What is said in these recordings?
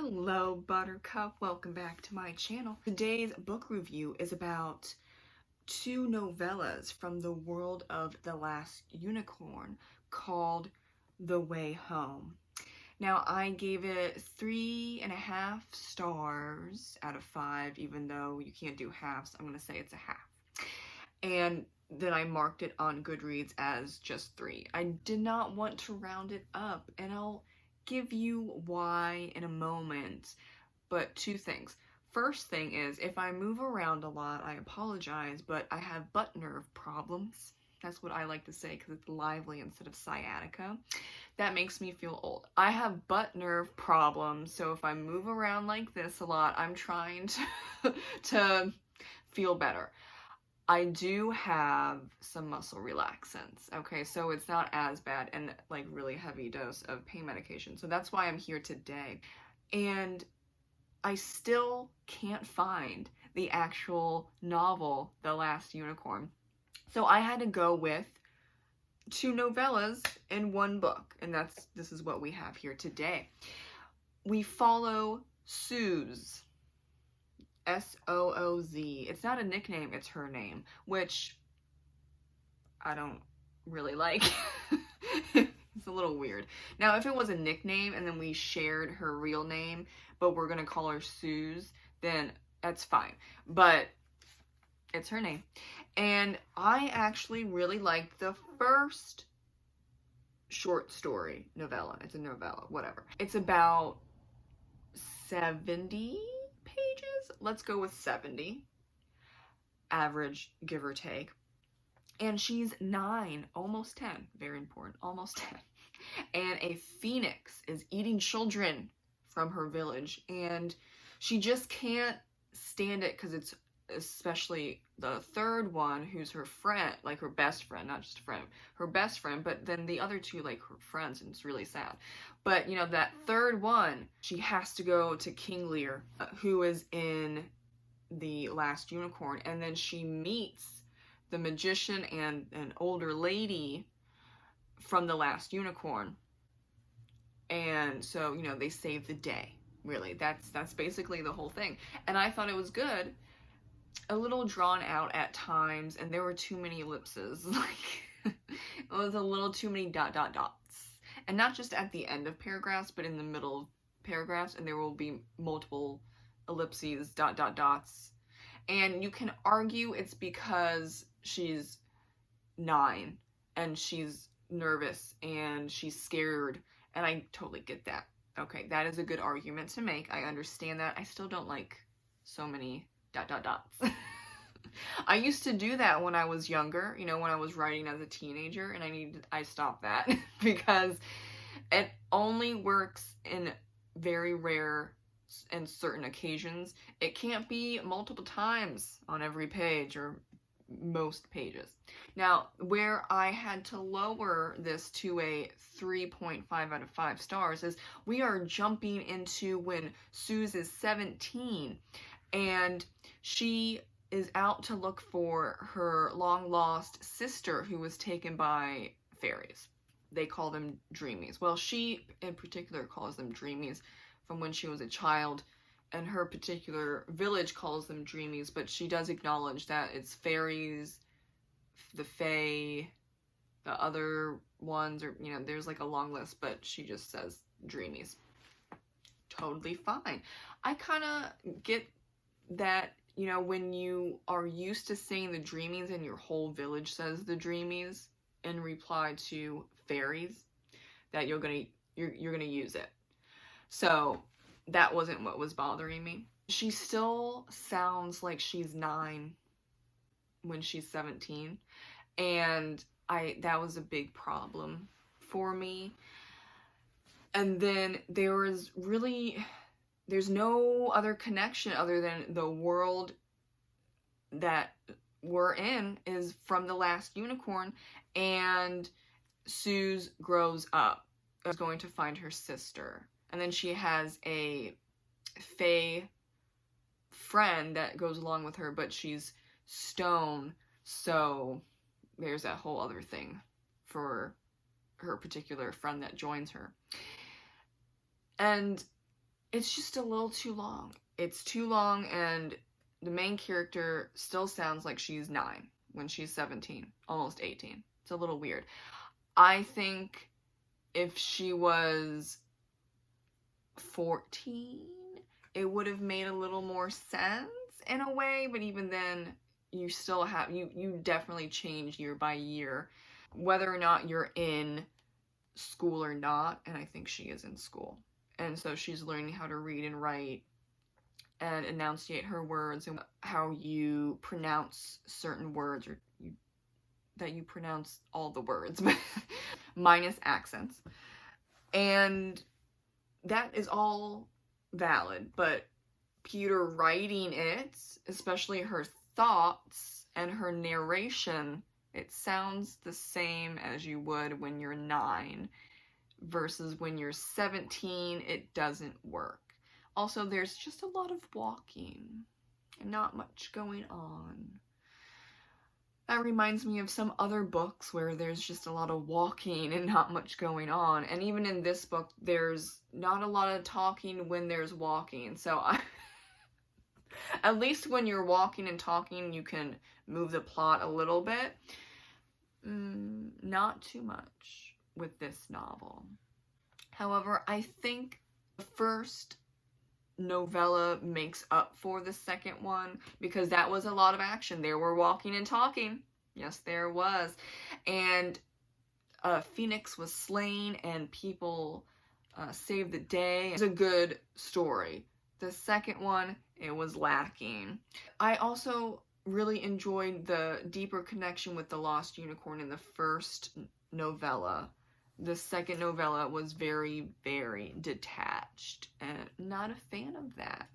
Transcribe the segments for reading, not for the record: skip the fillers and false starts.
Hello, Buttercup. Welcome back to my channel. Today's book review is about two novellas from the world of The Last Unicorn called The Way Home. Now, I gave it 3.5 stars out of 5, even though you can't do halves. I'm going to say it's a half. And then I marked it on Goodreads as just 3. I did not want to round it up, and I'll give you why in a moment. But two things. First thing is, if I move around a lot, I apologize, but I have butt nerve problems. That's what I like to say because it's lively instead of sciatica. That makes me feel old. I have butt nerve problems, so if I move around like this a lot, I'm trying to feel better. I do have some muscle relaxants, okay, so it's not as bad, and like really heavy dose of pain medication, so that's why I'm here today. And I still can't find the actual novel, The Last Unicorn, so I had to go with 2 novellas in one book, and this is what we have here today. We follow Suze. S-O-O-Z. It's not a nickname, it's her name, which I don't really like. It's a little weird. Now, if it was a nickname and then we shared her real name, but we're gonna call her Suze, then that's fine. But it's her name. And I actually really liked the first short story novella. It's a novella, whatever. It's about 70 pages. Let's go with 70. Average, give or take. And she's 9, almost 10. Very important, almost 10. And a phoenix is eating children from her village. And she just can't stand it because it's especially the third one, who's her friend, like her best friend, not just a friend, her best friend, but then the other two like her friends, and it's really sad. But you know, that third one, she has to go to King Lear, who is in The Last Unicorn, and then she meets the magician and an older lady from The Last Unicorn, and so, you know, they save the day. Really, that's basically the whole thing, and I thought it was good. A little drawn out at times, and there were too many ellipses. Like, it was a little too many dots. And not just at the end of paragraphs, but in the middle of paragraphs, and there will be multiple ellipses, dots. And you can argue it's because she's 9, and she's nervous, and she's scared, and I totally get that. Okay, that is a good argument to make. I understand that. I still don't like so many dots. I used to do that when I was younger, you know, when I was writing as a teenager, and I stopped that because it only works in very rare and certain occasions. It can't be multiple times on every page or most pages. Now, where I had to lower this to a 3.5 out of 5 stars is we are jumping into when Suze is 17, and she is out to look for her long-lost sister who was taken by fairies. They call them dreamies. Well, she in particular calls them dreamies from when she was a child, and her particular village calls them dreamies, but she does acknowledge that it's fairies, the fae, the other ones, or, you know, there's like a long list, but she just says dreamies. Totally fine. I kind of get that, you know, when you are used to saying the dreamies and your whole village says the dreamies in reply to fairies, that you're gonna use it. So that wasn't what was bothering me. She still sounds like she's 9 when she's 17, and that was a big problem for me. And then there's no other connection other than the world that we're in is from The Last Unicorn, and Suze grows up, is going to find her sister, and then she has a fae friend that goes along with her, but she's stone, so there's that whole other thing for her particular friend that joins her. And it's just a little too long. It's too long, and the main character still sounds like she's 9 when she's 17, almost 18. It's a little weird. I think if she was 14, it would have made a little more sense in a way, but even then, you still have, you definitely change year by year, whether or not you're in school or not, and I think she is in school. And so she's learning how to read and write and enunciate her words and how you pronounce certain words, or that you pronounce all the words, minus accents. And that is all valid, but Peter writing it, especially her thoughts and her narration, it sounds the same as you would when you're 9 versus when you're 17, it doesn't work. Also, there's just a lot of walking and not much going on. That reminds me of some other books where there's just a lot of walking and not much going on. And even in this book, there's not a lot of talking when there's walking. So at least when you're walking and talking, you can move the plot a little bit. Not too much with this novel. However, I think the first novella makes up for the second one, because that was a lot of action. There were walking and talking. Yes, there was. And Phoenix was slain and people saved the day. It's a good story. The second one, it was lacking. I also really enjoyed the deeper connection with the lost unicorn in the first novella. The second novella was very, very detached, and not a fan of that.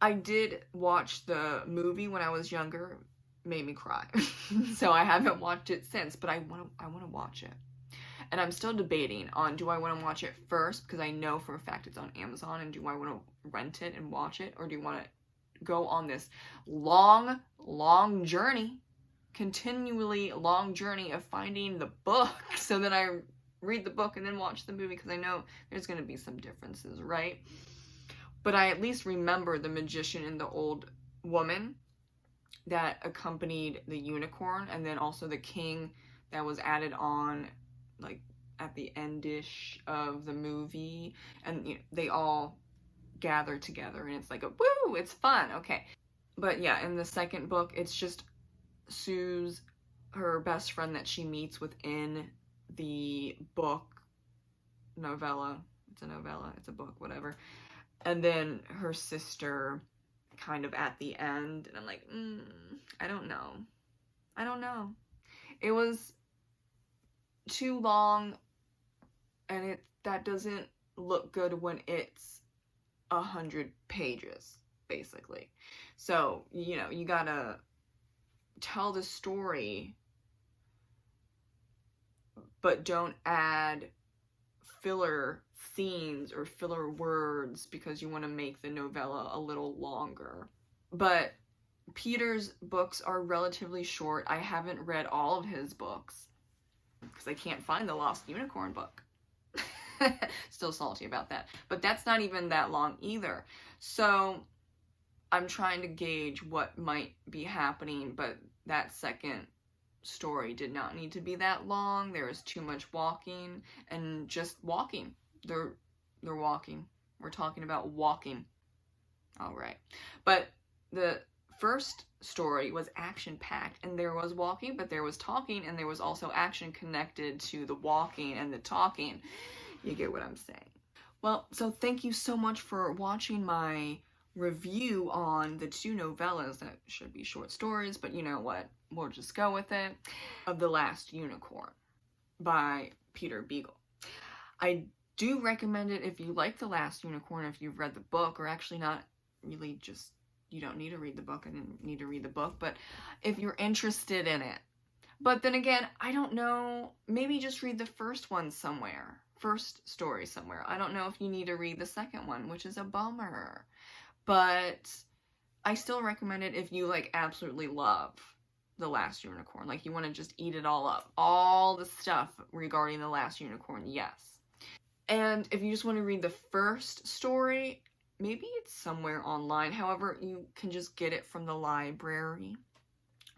I did watch the movie when I was younger, made me cry. So I haven't watched it since, but I want to watch it. And I'm still debating on, do I want to watch it first, because I know for a fact it's on Amazon, and do I want to rent it and watch it, or do you want to go on this long, long journey, continually long journey of finding the book so that I read the book and then watch the movie, because I know there's going to be some differences, right? But I at least remember the magician and the old woman that accompanied the unicorn, and then also the king that was added on like at the endish of the movie, and you know, they all gather together and it's like a woo, it's fun. Okay, but yeah, in the second book, it's just Sue's, her best friend that she meets within the book novella. It's a novella, it's a book, whatever. And then her sister kind of at the end, and I'm like, I don't know. It was too long, and that doesn't look good when it's 100 pages, basically. So, you know, you gotta tell the story, but don't add filler scenes or filler words because you want to make the novella a little longer. But Peter's books are relatively short. I haven't read all of his books because I can't find the Lost Unicorn book. Still salty about that. But that's not even that long either. So I'm trying to gauge what might be happening, but that second story did not need to be that long. There was too much walking, and just walking. They're walking. We're talking about walking. All right. But the first story was action-packed, and there was walking, but there was talking, and there was also action connected to the walking and the talking. You get what I'm saying. Well, so thank you so much for watching my review on the 2 novellas that should be short stories, but you know what? We'll just go with it. Of The Last Unicorn by Peter Beagle. I do recommend it if you like The Last Unicorn, if you've read the book, or actually not really, just, you don't need to read the book and need to read the book, but if you're interested in it. But then again, I don't know, maybe just read the first one somewhere. First story somewhere. I don't know if you need to read the second one, which is a bummer. But I still recommend it if you like absolutely love The Last Unicorn. Like you want to just eat it all up. All the stuff regarding The Last Unicorn, yes. And if you just want to read the first story, maybe it's somewhere online. However, you can just get it from the library.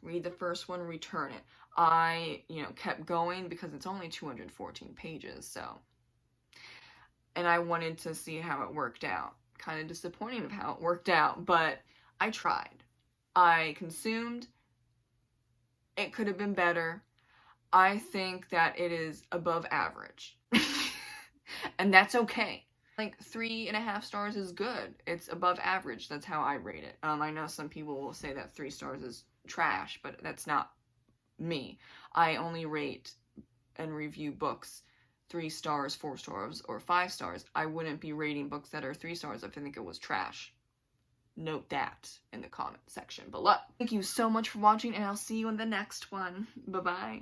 Read the first one, return it. I, kept going because it's only 214 pages, so. And I wanted to see how it worked out. Kind of disappointing of how it worked out, but I tried. I consumed. It could have been better. I think that it is above average. And that's okay. Like 3.5 stars is good. It's above average. That's how I rate it. I know some people will say that 3 stars is trash, but that's not me. I only rate and review books 3 stars, 4 stars, or 5 stars. I wouldn't be rating books that are 3 stars if I think it was trash. Note that in the comment section below. Thank you so much for watching, and I'll see you in the next one. Bye-bye.